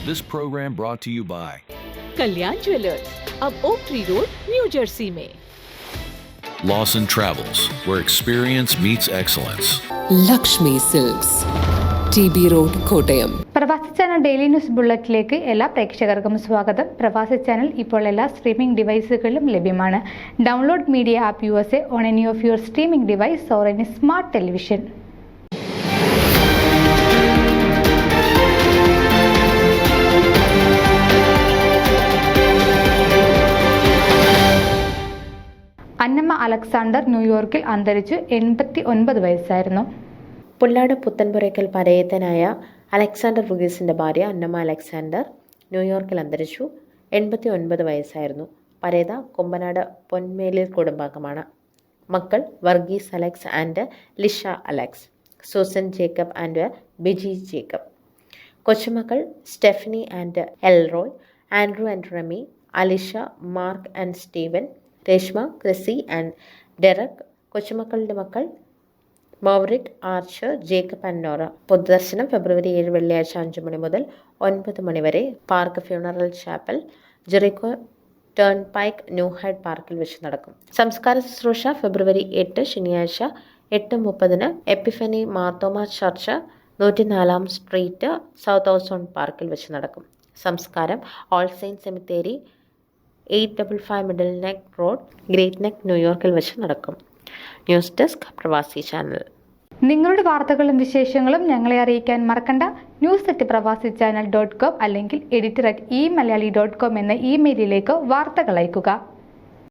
This program brought to you by Kalyan jewellers, अब oak tree road, New Jersey में। Lawson Travels, where experience meets excellence. Lakshmi silks, TB road, Kottayam. Pravasi channel daily news ബുള്ളറ്റിലേക്ക് എല്ലാ പ്രേക്ഷകർക്കും സ്വാഗതം. പ്രവാസി channel ഇപ്പോൾ എല്ലാ streaming ഡിവൈസുകളിലും ലഭ്യമാണ്. Download media app USA on any of your streaming device or any smart television. Annamma Alexander ന്യൂയോർക്കിൽ അന്തരിച്ചു. 89 വയസ്സായിരുന്നു. പുല്ലാട് പുത്തൻപുരയ്ക്കൽ പരേതനായ അലക്സാണ്ടർ വുഗീസിൻ്റെ ഭാര്യ അന്നമ്മ അലക്സാണ്ടർ ന്യൂയോർക്കിൽ അന്തരിച്ചു. 89 വയസ്സായിരുന്നു. പരേത കുമ്പനാട് പൊന്മേലിൽ കുടുംബാംഗമാണ്. മക്കൾ Varghese Alex and Lisha Alex, Susan Jacob and Biji Jacob. കൊച്ചുമക്കൾ Stephanie and Elroy, Andrew and Remy, Alisha, Mark and Steven, Reshma, Chrissy and Derek. കൊച്ചുമക്കളുടെ മക്കൾ മൗറിക്, ആർച്ചർ, ജേക്കബ് ആൻഡ് നോറ. പൊതുദർശനം ഫെബ്രുവരി 7 വെള്ളിയാഴ്ച 5 മണി മുതൽ 9 മണി വരെ park funeral chapel, Jericho Turnpike, New Hyde പാർക്കിൽ വെച്ച് നടക്കും. സംസ്കാര ശുശ്രൂഷ ഫെബ്രുവരി 8 ശനിയാഴ്ച 8:30 എപ്പിഫനി മാർത്തോമ ചർച്ച്, 104-ാം സ്ട്രീറ്റ്, സൗത്ത് ഓസോൺ പാർക്കിൽ വെച്ച് നടക്കും. സംസ്കാരം ഓൾ സെയിൻറ്റ് സെമിത്തേരി, 855 middle neck road, great neck, ന്യൂയോർക്കിൽ വെച്ച് നടക്കും. ന്യൂസ് ഡെസ്ക് പ്രവാസി ചാനൽ. നിങ്ങളുടെ വാർത്തകളും വിശേഷങ്ങളും ഞങ്ങളെ അറിയിക്കാൻ മറക്കണ്ട. news@pravasichannel.com അല്ലെങ്കിൽ editor@eMalayali.com എന്ന ഇമെയിലിലേക്ക് വാർത്തകൾ അയയ്ക്കുക.